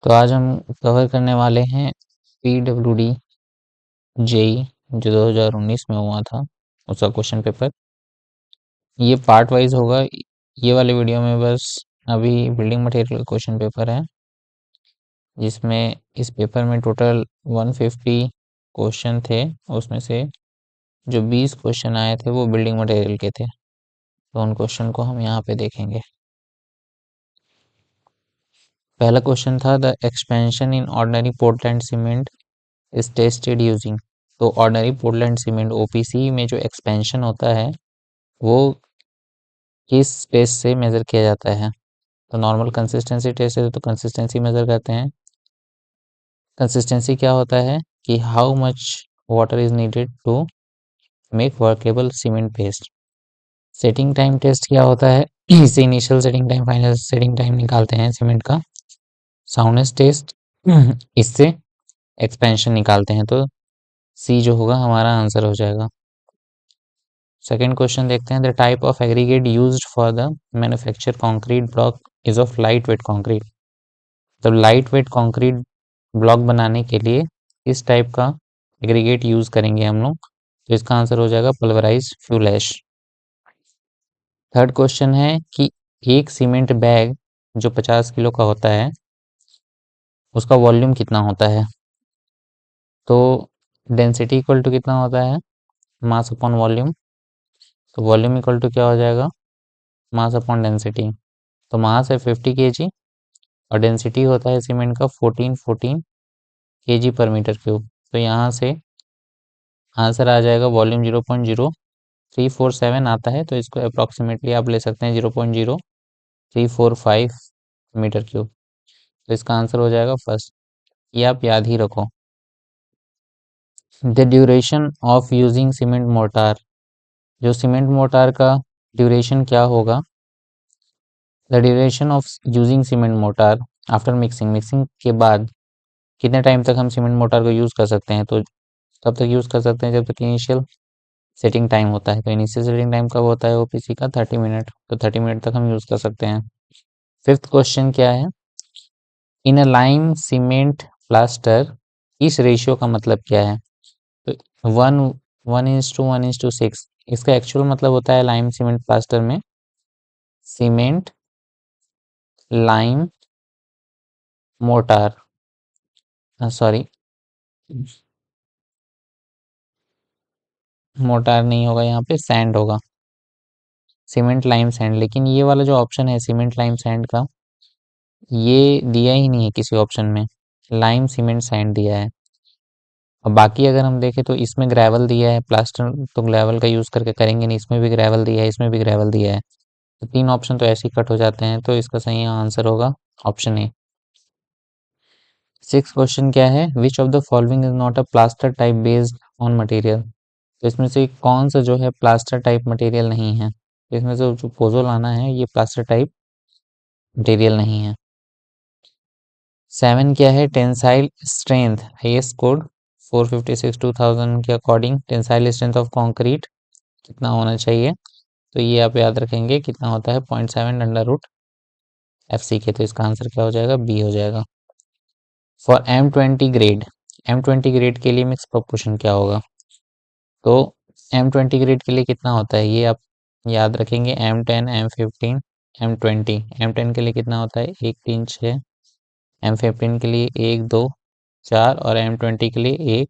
तो आज हम कवर करने वाले हैं PWD जेई जो 2019 में हुआ था, उसका क्वेश्चन पेपर। ये पार्ट वाइज होगा। ये वाले वीडियो में बस अभी बिल्डिंग मटेरियल का क्वेश्चन पेपर है, जिसमें इस पेपर में टोटल 150 क्वेश्चन थे। उसमें से जो 20 क्वेश्चन आए थे वो बिल्डिंग मटेरियल के थे, तो उन क्वेश्चन को हम यहाँ पे देखेंगे। पहला क्वेश्चन था the expansion in ordinary Portland cement is tested using. तो ऑर्डिनरी पोर्टलैंड सीमेंट ओपीसी में जो एक्सपेंशन होता है वो किस टेस्ट से मेजर किया जाता है? तो नॉर्मल कंसिस्टेंसी टेस्ट है, तो कंसिस्टेंसी मेजर करते हैं। कंसिस्टेंसी क्या होता है कि how much water is needed to make workable cement paste. Setting time test क्या होता है? इससे initial setting time, final setting time निकालते हैं सीमेंट का। साउंडनेस टेस्ट, इससे एक्सपेंशन निकालते हैं। तो सी जो होगा हमारा आंसर हो जाएगा। सेकेंड क्वेश्चन देखते हैं। The type of aggregate used for the manufacture concrete block is of light weight concrete. तो लाइट वेट कंक्रीट ब्लॉक बनाने के लिए इस टाइप का एग्रीगेट यूज करेंगे हम लोग, तो इसका आंसर हो जाएगा पल्वराइज फ्यूल ऐश। थर्ड क्वेश्चन है कि एक सीमेंट बैग जो 50 किलो का होता है उसका वॉल्यूम कितना होता है? तो डेंसिटी इक्वल टू कितना होता है? Mass upon volume. तो वॉल्यूम इक्वल टू क्या हो जाएगा? Mass upon density. तो मास है 50 kg और डेंसिटी होता है सीमेंट का 14 kg पर मीटर क्यूब। तो यहाँ से आंसर आ जाएगा वॉल्यूम 0.0347 आता है, तो इसको अप्रॉक्सीमेटली आप ले सकते हैं 0.0345 मीटर क्यूब। तो इसका आंसर हो जाएगा फर्स्ट। ये आप याद ही रखो। The duration of using cement mortar. जो सीमेंट मोर्टार का ड्यूरेशन क्या होगा? The duration of using cement mortar after mixing के बाद कितने टाइम तक हम सीमेंट मोर्टार को यूज़ कर सकते हैं? तो तब तक यूज़ कर सकते हैं जब तक इनिशियल सेटिंग टाइम होता है। तो इनिशियल सेटिंग टाइम कब होता है ओपीसी का? 30 मिनट। तो 30 मिनट तक हम यूज़ कर सकते हैं। फिफ्थ क्वेश्चन क्या है? इन अ लाइम सीमेंट प्लास्टर इस रेशियो का मतलब क्या है? तो 1:1:6। इसका एक्चुअल मतलब होता है लाइम सीमेंट प्लास्टर में cement lime mortar, sorry mortar नहीं होगा, यहाँ पे सैंड होगा, सीमेंट लाइम सैंड। लेकिन ये वाला जो ऑप्शन है सीमेंट लाइम सैंड का, ये दिया ही नहीं है किसी ऑप्शन में, लाइम सीमेंट सैंड दिया है। और बाकी अगर हम देखें तो इसमें ग्रेवल दिया है, प्लास्टर तो ग्रेवल का यूज़ करके करेंगे नहीं, इसमें भी ग्रेवल दिया है, इसमें भी ग्रेवल दिया है। तो तीन ऑप्शन तो ऐसे ही कट हो जाते हैं, तो इसका सही आंसर होगा ऑप्शन ए। सिक्स क्वेश्चन क्या है? Which of the following is not a plaster type based on material. तो इसमें से कौन सा जो है प्लास्टर टाइप मटेरियल नहीं है? तो इसमें से जो पोज़ोलाना है ये प्लास्टर टाइप मटेरियल नहीं है। 7 क्या है? टेंसाइल स्ट्रेंथ आईएस कोड 456/2000 के according tensile strength of concrete कितना होना चाहिए? तो ये आप याद रखेंगे कितना होता है 0.7 √FC के। तो इसका आंसर क्या हो जाएगा? बी हो जाएगा। For M20 grade, M20 grade के लिए मिक्स प्रपोर्शन क्या होगा? तो M20 ग्रेड के लिए कितना होता है ये आप याद रखेंगे, M10 M15 M20। M10 के लिए कितना होता है? 1 3 6। M15 के लिए 1 2 4 और M20 के लिए 1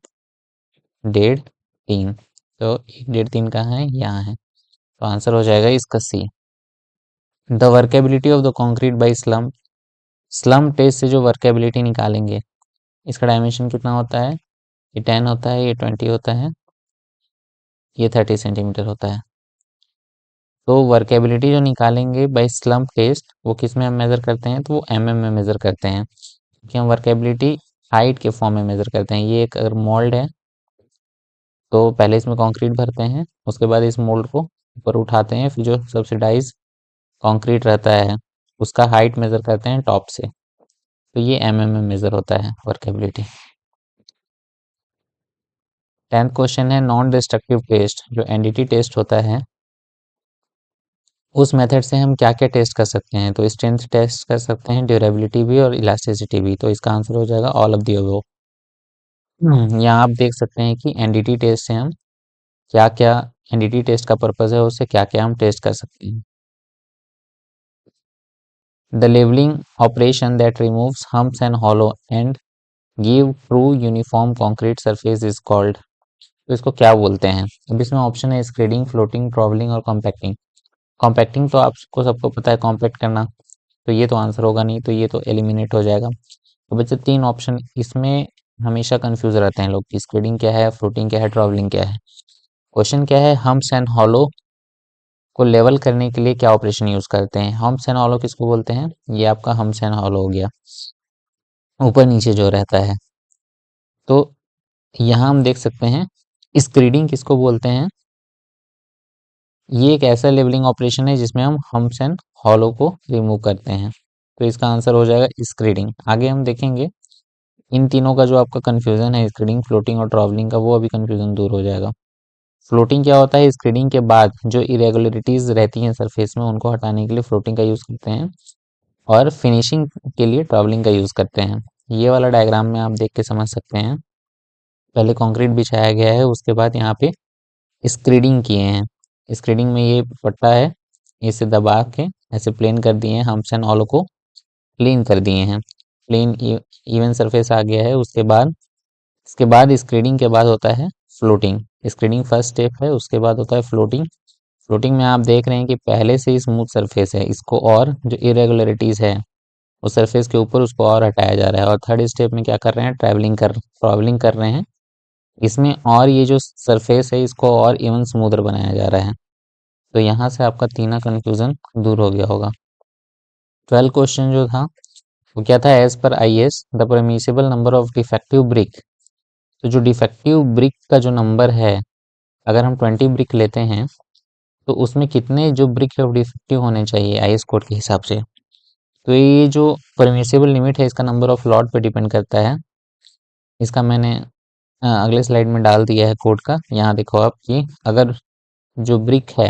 1.5 3। तो 1 1.5 3 कहाँ है? यहाँ है। तो आंसर हो जाएगा इसका C. The workability of the concrete by slump. Slump test से जो वर्केबिलिटी निकालेंगे, इसका डायमेंशन कितना होता है? ये 10 होता है, ये 20 होता है, ये 30 सेंटीमीटर होता है। तो वर्केबिलिटी जो निकालेंगे बाई स्लम्प टेस्ट वो किस में हम मेज़र करते हैं? तो वो mm में मेज़र करते हैं, क्योंकि हम वर्केबिलिटी हाइट के फॉर्म में मेज़र करते हैं। ये एक अगर मोल्ड है तो पहले इसमें कंक्रीट भरते हैं, उसके बाद इस मोल्ड को ऊपर उठाते हैं, फिर जो सब्सिडाइज कंक्रीट रहता है उसका हाइट मेज़र करते हैं टॉप से। तो ये mm में मेज़र होता है वर्केबिलिटी। 10th क्वेश्चन है नॉन डिस्ट्रक्टिव टेस्ट। जो एनडीटी टेस्ट होता है उस मेथड से हम क्या क्या टेस्ट कर सकते हैं, तो स्ट्रेंथ टेस्ट कर सकते हैं, ड्यूरेबिलिटी भी और इलास्टिसिटी भी। तो इसका आंसर हो जाएगा ऑल ऑफ दी अबव। यहाँ आप देख सकते हैं कि एनडीटी टेस्ट से हम क्या क्या, एनडीटी टेस्ट का पर्पज है उससे क्या क्या हम टेस्ट कर सकते हैं। The levelling operation that removes humps and hollow and give true uniform concrete surface is called. तो इसको क्या बोलते हैं? अब इसमें ऑप्शन है स्क्रीडिंग, फ्लोटिंग, ट्रॉवलिंग और कॉम्पैक्टिंग। कॉम्पैक्टिंग तो आपको सबको पता है, कॉम्पैक्ट करना, तो ये तो आंसर होगा नहीं, तो ये तो एलिमिनेट हो जाएगा। तो बच्चे तीन ऑप्शन इसमें हमेशा कंफ्यूज रहते हैं लोग कि स्क्रीडिंग क्या है, फ्लोटिंग क्या है, ट्रैवलिंग क्या है। क्वेश्चन क्या है, हम्प्स एंड हॉलो को लेवल करने के लिए क्या ऑपरेशन यूज करते हैं? हम्प्स एंड हॉलो किसको बोलते हैं? ये आपका हम्प्स एंड हॉलो हो गया, ऊपर नीचे जो रहता है। तो यहाँ हम देख सकते हैं स्क्रीडिंग किसको बोलते हैं? ये एक ऐसा लेवलिंग ऑपरेशन है जिसमें हम हम्प्स एंड हॉलो को रिमूव करते हैं। तो इसका आंसर हो जाएगा स्क्रीडिंग। आगे हम देखेंगे इन तीनों का जो आपका कंफ्यूजन है, स्क्रीडिंग, फ्लोटिंग और ट्रैवलिंग का, वो अभी कंफ्यूजन दूर हो जाएगा। फ्लोटिंग क्या होता है? स्क्रीडिंग के बाद जो इरेगुलरिटीज रहती हैं सरफेस में उनको हटाने के लिए फ्लोटिंग का यूज करते हैं, और फिनिशिंग के लिए ट्रैवलिंग का यूज करते हैं। ये वाला डायग्राम में आप देख के समझ सकते हैं। पहले कंक्रीट बिछाया गया है, उसके बाद यहाँ पे स्क्रीडिंग किए हैं। स्क्रीडिंग में ये पट्टा है, इसे दबा के ऐसे प्लेन कर दिए हैं, हम्प्स एंड ऑलो को प्लेन कर दिए हैं। प्लेन इवन सरफेस आ गया है। इसके बाद स्क्रीडिंग के बाद होता है फ्लोटिंग। स्क्रीडिंग फर्स्ट स्टेप है, उसके बाद होता है फ्लोटिंग। फ्लोटिंग में आप देख रहे हैं कि पहले से ही स्मूथ सरफेस है, इसको और जो इरेगुलरिटीज है उस सरफेस के ऊपर उसको और हटाया जा रहा है। और थर्ड स्टेप में क्या कर रहे हैं? ट्रैवलिंग कर रहे हैं, इसमें और ये जो सरफेस है इसको और इवन स्मूदर बनाया जा रहा है। तो यहाँ से आपका तीना कंफ्यूजन दूर हो गया होगा। 12 क्वेश्चन जो था वो क्या था? As per IS the permissible number of defective brick. तो जो डिफेक्टिव ब्रिक का जो नंबर है, अगर हम 20 ब्रिक लेते हैं तो उसमें कितने जो ब्रिक है वो डिफेक्टिव होने चाहिए आईएस कोड के हिसाब से। तो ये जो परमिसिबल लिमिट है इसका नंबर ऑफ लॉट पे डिपेंड करता है। इसका मैंने अगले स्लाइड में डाल दिया है कोड का। यहाँ देखो आप कि अगर जो ब्रिक है,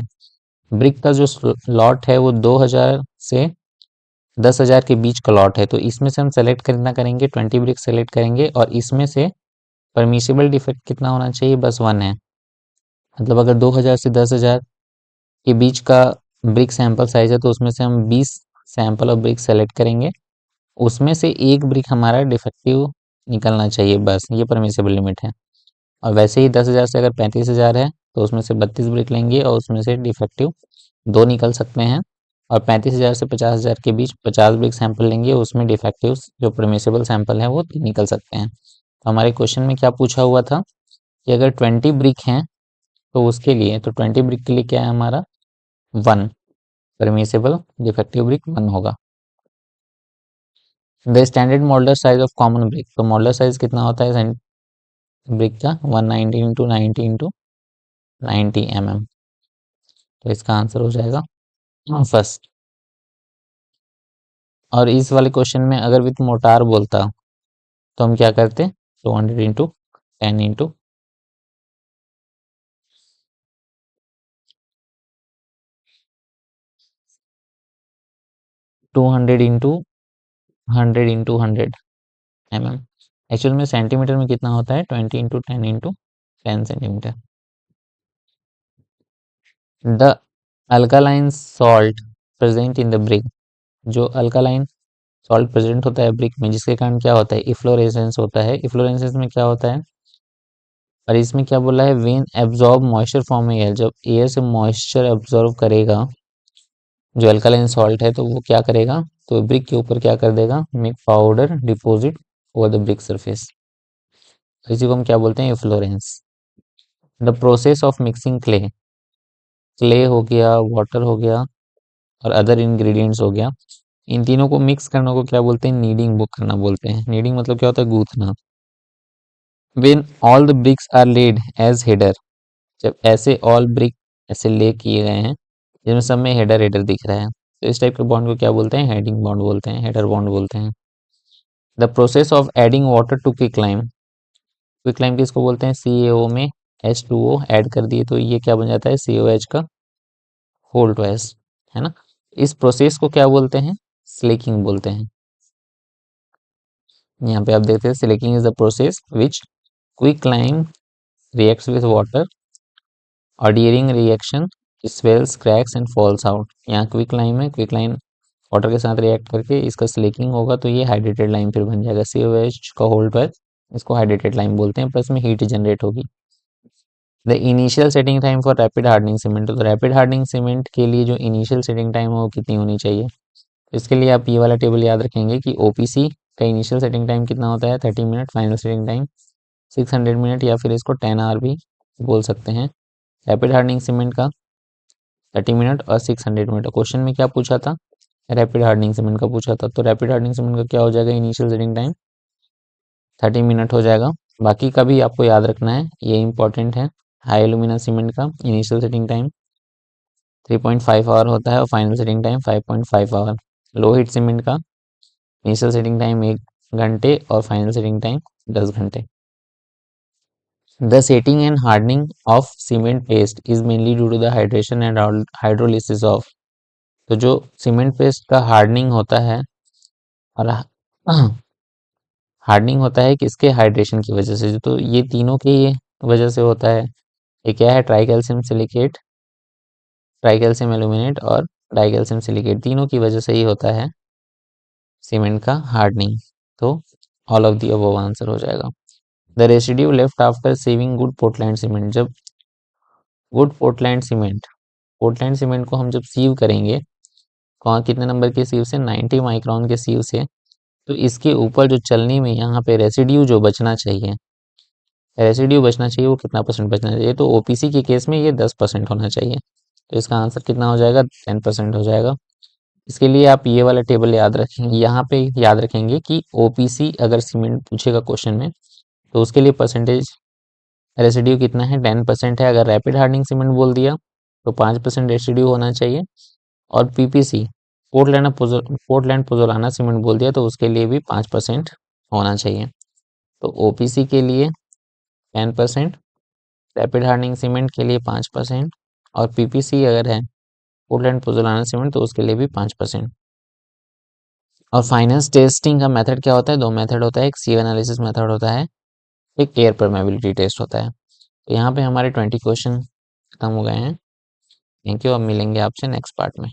ब्रिक का जो लॉट है वो 2000 से 10,000 के बीच का लॉट है, तो इसमें से हम सेलेक्ट कितना करेंगे? 20 ब्रिक सेलेक्ट करेंगे, और इसमें से परमिसिबल डिफेक्ट कितना होना चाहिए? बस 1 है। मतलब अगर 2000 से 10,000 के बीच का ब्रिक सैंपल साइज है तो उसमें से हम 20 सैंपल ऑफ ब्रिक सेलेक्ट करेंगे, उसमें से एक ब्रिक हमारा डिफेक्टिव निकलना चाहिए, बस ये परमिसिबल लिमिट है। और वैसे ही 10,000 से अगर 35,000 है तो उसमें से 32 ब्रिक लेंगे और उसमें से डिफेक्टिव 2 निकल सकते हैं। और 35,000 से 50,000 के बीच 50 ब्रिक सैंपल लेंगे, उसमें डिफेक्टिव जो परमिसिबल सैंपल है वो 3 निकल सकते हैं। तो हमारे क्वेश्चन में क्या पूछा हुआ था कि अगर 20 ब्रिक हैं तो उसके लिए, तो 20 ब्रिक के लिए क्या है हमारा? 1 परमिसिबल डिफेक्टिव ब्रिक 1 होगा। The standard moulder size of common brick. तो मोल्डर साइज कितना होता है ब्रिक का? 190 इंटू 90 इंटू 90 mm। तो इसका आंसर हो जाएगा फर्स्ट। और इस वाले क्वेश्चन में अगर विथ मोटार बोलता तो हम क्या करते? 200 into 10 into 200 into 100 into 100 mm। Actual में सेंटीमीटर में कितना होता है? 20 into 10 into 10 centimetre. The alkaline salt present in the brick. जो अल्कालाइन सॉल्ट प्रेजेंट होता है ब्रिक में, जिसके कारण क्या होता है? इफ्लोरेसेंस होता है। इफ्लोरेसेंस में क्या होता है? और इसमें क्या बोला है? When absorb moisture from air. जब एयर से मॉइस्चर एब्जॉर्ब करेगा जो अल्कालाइन सॉल्ट है तो वो क्या करेगा? तो ब्रिक के ऊपर क्या कर देगा? Make powder deposit over the brick surface. इसी को हम क्या बोलते हैं? Efflorescence. The process of mixing clay. Clay हो गया, वाटर हो गया और अदर इंग्रेडिएंट्स हो गया, इन तीनों को मिक्स करने को क्या बोलते हैं? नीडिंग बुक करना बोलते हैं। नीडिंग मतलब क्या होता है? गूंथना। When all the bricks are laid as header. जब ऐसे ऑल ब्रिक ऐसे ले किए गए हैं जिनमें सब में हेडर हेडर दिख रहा है, तो इस टाइप के बॉन्ड को क्या बोलते हैं? हेडिंग बॉन्ड बोलते हैं, हेडर बॉन्ड बोलते हैं। The process of adding water to quicklime. Quicklime किसको बोलते हैं? CaO में H2O ऐड कर दिए तो ये क्या बन जाता है? COH का होल टू एस। है ना। इस प्रोसेस को क्या बोलते हैं? स्लेकिंग बोलते हैं। यहाँ पे आप देखते हैं slaking is the process which quicklime reacts with water और during reaction swells cracks and falls out. यहाँ क्विकलाइम है, क्विकलाइम वाटर के साथ रिएक्ट करके इसका स्लेकिंग होगा तो ये हाइड्रेटेड लाइम फिर बन जाएगा COH का होल्ड पर, इसको हाइड्रेटेड लाइम बोलते हैं, प्लस में हीट जनरेट होगी। The initial setting time for rapid hardening cement, तो रैपिड हार्डनिंग सीमेंट के लिए जो इनिशियल सेटिंग टाइम है वो कितनी होनी चाहिए? इसके लिए आप ये वाला टेबल याद रखेंगे कि OPC का इनिशियल सेटिंग टाइम कितना होता है 30 minute, final setting time 600 minute या फिर इसको 10 आवर भी बोल सकते हैं। रैपिड हार्डनिंग सीमेंट का 30 मिनट और 600 मिनट। क्वेश्चन में क्या पूछा था? रैपिड हार्डनिंग सीमेंट का पूछा था, तो रैपिड हार्डनिंग सीमेंट का क्या हो जाएगा? इनिशियल सेटिंग टाइम 30 मिनट हो जाएगा। बाकी का भी आपको याद रखना है, ये इंपॉर्टेंट है। हाई एल्यूमिना सीमेंट का इनिशियल सेटिंग टाइम 3.5 आवर होता है और final setting time 5.5 hour. Low heat cement का इनिशियल सेटिंग टाइम 1 घंटे और फाइनल सेटिंग टाइम 10 घंटे। The setting and hardening of cement paste is mainly due to the hydration and hydrolysis of, तो जो cement paste का hardening होता है और हार्डनिंग होता है किसके? हाइड्रेशन की वजह से, तो ये तीनों की वजह से होता है। ये क्या है? Try calcium silicate, try calcium aluminate और डाई कैल्शियम सिलिकेट, तीनों की वजह से ही होता है सीमेंट का हार्डनिंग। तो all of the above answer हो जाएगा। The residue left after sieving good Portland cement, जब good Portland cement, Portland cement को हम जब सीव करेंगे, कौन कितने नंबर के सीव से? 90 माइक्रोन के सीव से, तो इसके ऊपर जो चलने में यहाँ पे रेसिड्यू जो बचना चाहिए, रेसिड्यू बचना चाहिए वो कितना % बचना चाहिए? तो OPC के केस में ये 10% होना चाहिए, तो इसका आंसर कितना हो जाएगा? 10% हो जाएगा। इसके लिए आप ये वाला टेबल याद रखेंगे, यहाँ पे याद रखेंगे कि OPC अगर सीमेंट पूछेगा क्वेश्चन में तो उसके लिए परसेंटेज रेसिड्यू कितना है? 10% है। अगर रैपिड हार्डनिंग सीमेंट बोल दिया तो 5% रेसिड्यू होना चाहिए, और PPC पोर्टलैंड पोजोलाना सीमेंट बोल दिया तो उसके लिए भी 5% होना चाहिए। तो OPC के लिए 10%, रैपिड हार्डनिंग सीमेंट के लिए 5% और PPC अगर है पोर्टलैंड पोजोलाना सीमेंट तो उसके लिए भी 5%। और फाइनेंस टेस्टिंग का मेथड क्या होता है? 2 मेथड होता है, एक सीव एनालिसिस मेथड होता है, एक एयर परमेबिलिटी टेस्ट होता है। तो यहाँ पे हमारे 20 क्वेश्चन खत्म हो गए हैं। थैंक यू, अब मिलेंगे आपसे नेक्स्ट पार्ट में।